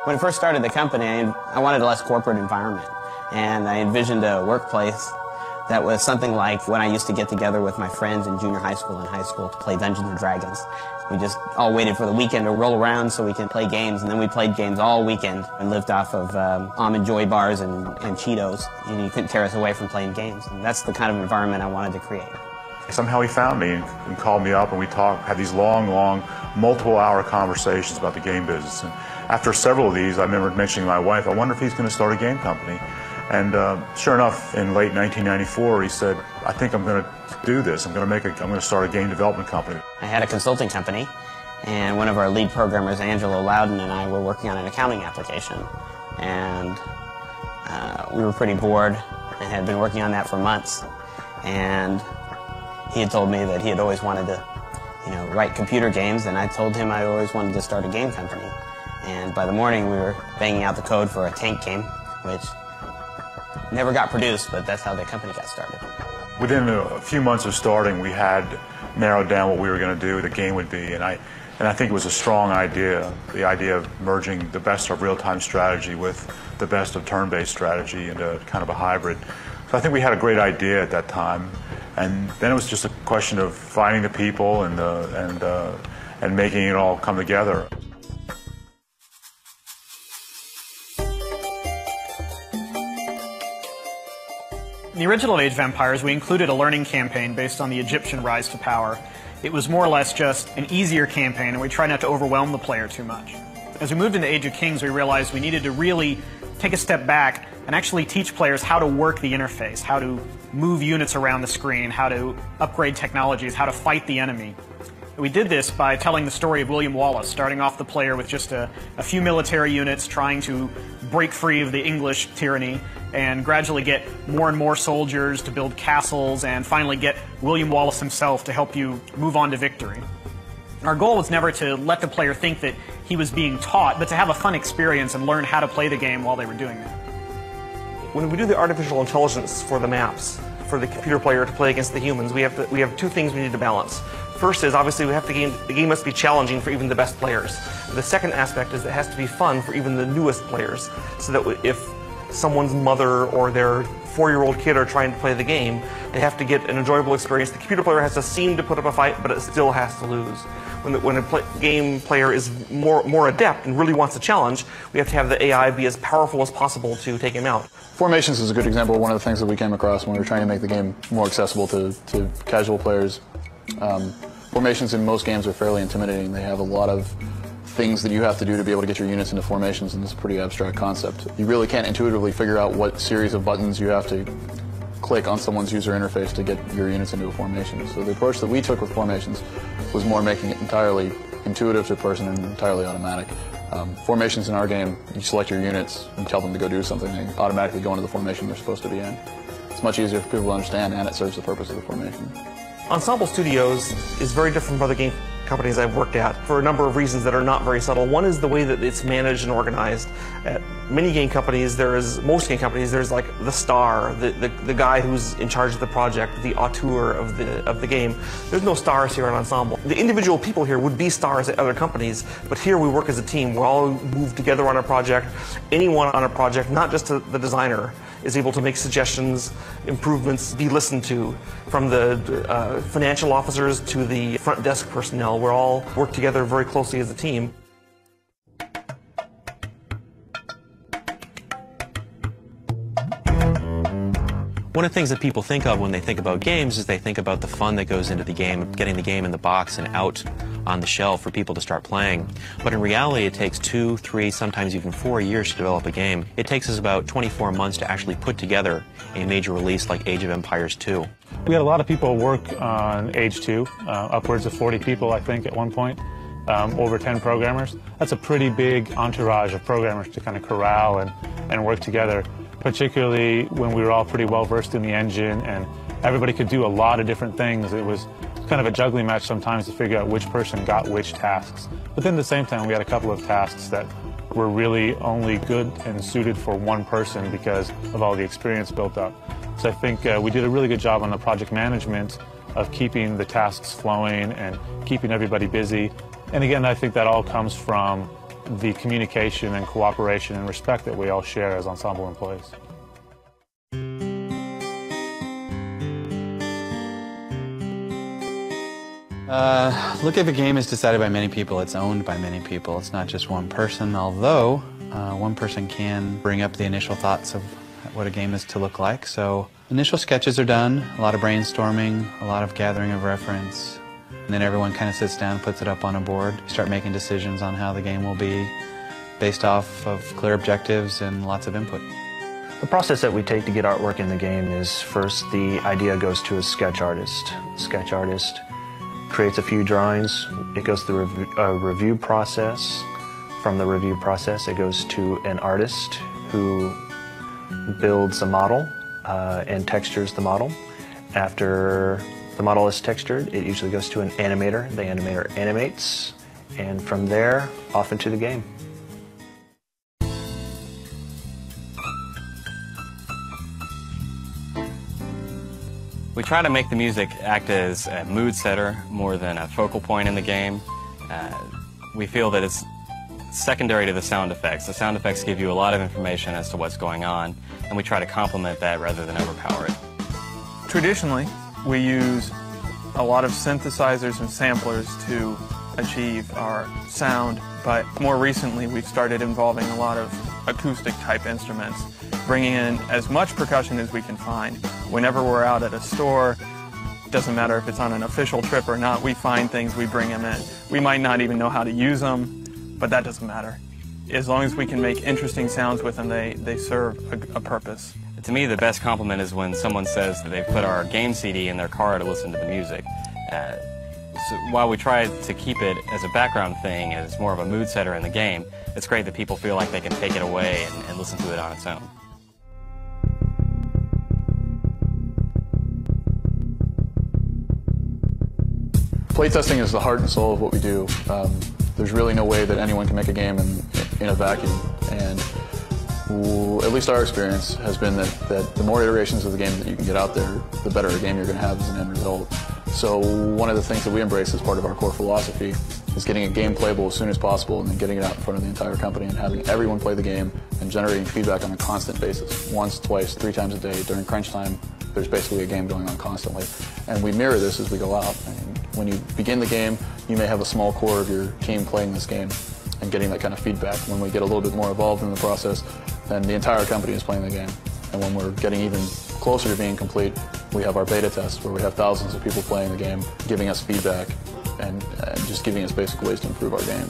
When I first started the company, I wanted a less corporate environment, and I envisioned a workplace that was something like when I used to get together with my friends in junior high school and high school to play Dungeons & Dragons. We just all waited for the weekend to roll around so we could play games, and then we played games all weekend and lived off of Almond Joy bars and Cheetos. You couldn't tear us away from playing games, and that's the kind of environment I wanted to create. Somehow he found me and called me up, and we had these long, multiple-hour conversations about the game business. And after several of these, I remember mentioning to my wife, I wonder if he's going to start a game company. And sure enough, in late 1994, he said, I think I'm going to do this. I'm going to start a game development company. I had a consulting company, and one of our lead programmers, Angelo Loudon, and I were working on an accounting application. And we were pretty bored and had been working on that for months. And he had told me that he had always wanted to, write computer games, and I told him I always wanted to start a game company. And by the morning, we were banging out the code for a tank game, which never got produced, but that's how the company got started. Within a few months of starting, we had narrowed down what we were going to do, the game would be, and I think it was a strong idea, the idea of merging the best of real-time strategy with the best of turn-based strategy into kind of a hybrid. So I think we had a great idea at that time, and then it was just a question of finding the people and making it all come together. In the original Age of Empires, we included a learning campaign based on the Egyptian rise to power. It was more or less just an easier campaign, and we tried not to overwhelm the player too much. As we moved into Age of Kings, we realized we needed to really take a step back and actually teach players how to work the interface, how to move units around the screen, how to upgrade technologies, how to fight the enemy. We did this by telling the story of William Wallace, starting off the player with just a few military units trying to break free of the English tyranny, and gradually get more and more soldiers to build castles, and finally get William Wallace himself to help you move on to victory. Our goal was never to let the player think that he was being taught, but to have a fun experience and learn how to play the game while they were doing it. When we do the artificial intelligence for the maps, for the computer player to play against the humans, we have two things we need to balance. First is, obviously, the game must be challenging for even the best players. The second aspect is it has to be fun for even the newest players, so that if someone's mother or their 4-year-old kid are trying to play the game, they have to get an enjoyable experience. The computer player has to seem to put up a fight, but it still has to lose. When a game player is more adept and really wants a challenge, we have to have the AI be as powerful as possible to take him out. Formations is a good example of one of the things that we came across when we were trying to make the game more accessible to casual players. Formations in most games are fairly intimidating. They have a lot of things that you have to do to be able to get your units into formations, and it's a pretty abstract concept. You really can't intuitively figure out what series of buttons you have to click on someone's user interface to get your units into a formation. So the approach that we took with formations was more making it entirely intuitive to a person and entirely automatic. Formations in our game, you select your units, you tell them to go do something, they automatically go into the formation they're supposed to be in. It's much easier for people to understand, and it serves the purpose of the formation. Ensemble Studios is very different from other game companies I've worked at for a number of reasons that are not very subtle. One is the way that it's managed and organized. At most game companies, there's like the star, the guy who's in charge of the project, the auteur of the game. There's no stars here at Ensemble. The individual people here would be stars at other companies, but here we work as a team. We all move together on a project. Anyone on a project, not just the designer, is able to make suggestions, improvements, be listened to, from the financial officers to the front desk personnel. We all work together very closely as a team. One of the things that people think of when they think about games is they think about the fun that goes into the game, getting the game in the box and out on the shelf for people to start playing. But in reality, it takes 2, 3, sometimes even 4 years to develop a game. It takes us about 24 months to actually put together a major release like Age of Empires 2. We had a lot of people work on Age 2, upwards of 40 people, I think, at one point, over 10 programmers. That's a pretty big entourage of programmers to kind of corral and work together, particularly when we were all pretty well versed in the engine and everybody could do a lot of different things. It was kind of a juggling match sometimes to figure out which person got which tasks. But then at the same time, we had a couple of tasks that were really only good and suited for one person because of all the experience built up. So I think we did a really good job on the project management of keeping the tasks flowing and keeping everybody busy. And again, I think that all comes from the communication and cooperation and respect that we all share as Ensemble employees. Look, if a game is decided by many people, it's owned by many people. It's not just one person, although one person can bring up the initial thoughts of what a game is to look like. So initial sketches are done, a lot of brainstorming, a lot of gathering of reference, and then everyone kind of sits down, puts it up on a board, start making decisions on how the game will be based off of clear objectives and lots of input. The process that we take to get artwork in the game is first the idea goes to a sketch artist. Sketch artist creates a few drawings. It goes through a review process. From the review process, it goes to an artist who builds a model and textures the model. After the model is textured, it usually goes to an animator. The animator animates, and from there, off into the game. We try to make the music act as a mood setter more than a focal point in the game. We feel that it's secondary to the sound effects. The sound effects give you a lot of information as to what's going on, and we try to complement that rather than overpower it. Traditionally, we use a lot of synthesizers and samplers to achieve our sound, but more recently we've started involving a lot of acoustic type instruments, bringing in as much percussion as we can find. Whenever we're out at a store, doesn't matter if it's on an official trip or not, we find things, we bring them in. We might not even know how to use them, but that doesn't matter. As long as we can make interesting sounds with them, they serve a purpose. To me, the best compliment is when someone says that they put our game CD in their car to listen to the music. So while we try to keep it as a background thing, as more of a mood setter in the game, it's great that people feel like they can take it away and listen to it on its own. Playtesting is the heart and soul of what we do. There's really no way that anyone can make a game in a vacuum, and at least our experience has been that the more iterations of the game that you can get out there, the better a game you're going to have as an end result. So one of the things that we embrace as part of our core philosophy is getting a game playable as soon as possible and then getting it out in front of the entire company and having everyone play the game and generating feedback on a constant basis. Once, twice, 3 times a day. During crunch time, there's basically a game going on constantly. And we mirror this as we go out. And when you begin the game, you may have a small core of your team playing this game and getting that kind of feedback. When we get a little bit more involved in the process, then the entire company is playing the game. And when we're getting even closer to being complete, we have our beta test where we have thousands of people playing the game, giving us feedback and just giving us basic ways to improve our game.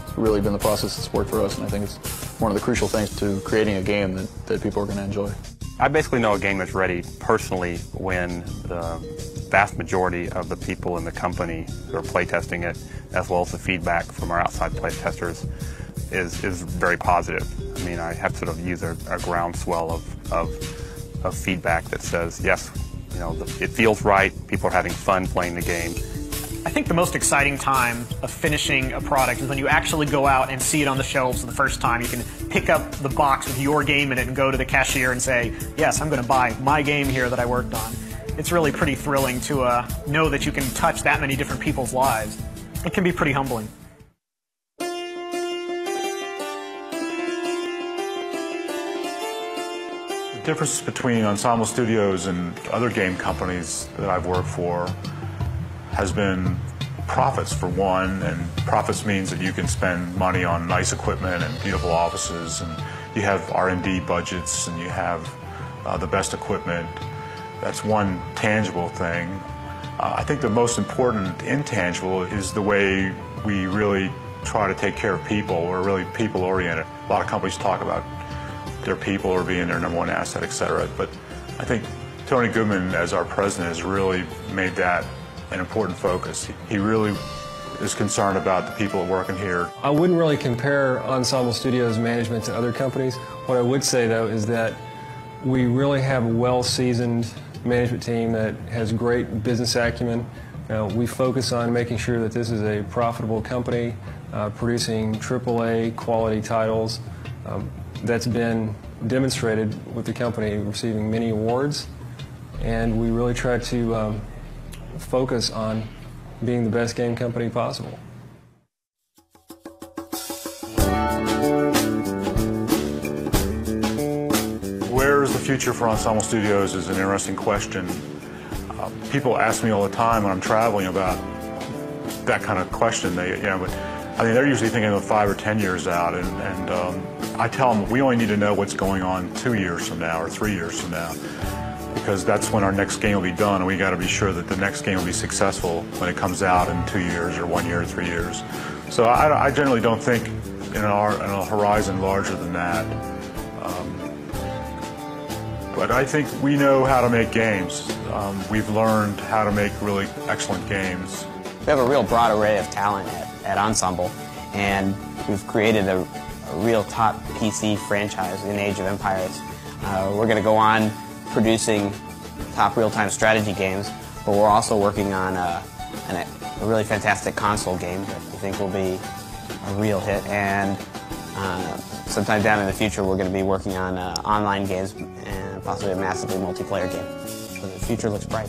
It's really been the process that's worked for us, and I think it's one of the crucial things to creating a game that people are going to enjoy. I basically know a game is ready personally when the vast majority of the people in the company who are playtesting it, as well as the feedback from our outside playtesters, is very positive. I mean, I have to sort of use a groundswell of feedback that says, yes, you know, it feels right, people are having fun playing the game. I think the most exciting time of finishing a product is when you actually go out and see it on the shelves for the first time. You can pick up the box with your game in it and go to the cashier and say, yes, I'm going to buy my game here that I worked on. It's really pretty thrilling to know that you can touch that many different people's lives. It can be pretty humbling. The difference between Ensemble Studios and other game companies that I've worked for has been profits, for one, and profits means that you can spend money on nice equipment and beautiful offices, and you have R&D budgets, and you have the best equipment. That's one tangible thing. I think the most important intangible is the way we really try to take care of people. We're really people-oriented. A lot of companies talk about their people or being their #1 asset, etc. But I think Tony Goodman, as our president, has really made that an important focus. He really is concerned about the people working here. I wouldn't really compare Ensemble Studios management to other companies. What I would say, though, is that we really have a well-seasoned management team that has great business acumen. We focus on making sure that this is a profitable company, producing AAA quality titles. That's been demonstrated with the company receiving many awards, and we really try to focus on being the best game company possible. future for Ensemble Studios is an interesting question. People ask me all the time when I'm traveling about that kind of question. But I mean, they're usually thinking of 5 or 10 years out, and I tell them we only need to know what's going on 2 years from now or 3 years from now, because that's when our next game will be done, and we got to be sure that the next game will be successful when it comes out in 2 years or 1 year or 3 years. So I generally don't think in a horizon larger than that. But I think we know how to make games. We've learned how to make really excellent games. We have a real broad array of talent at Ensemble, and we've created a real top PC franchise in Age of Empires. We're going to go on producing top real-time strategy games, but we're also working on a really fantastic console game that we think will be a real hit, and sometime down in the future we're going to be working on online games and possibly a massively multiplayer game. So the future looks bright.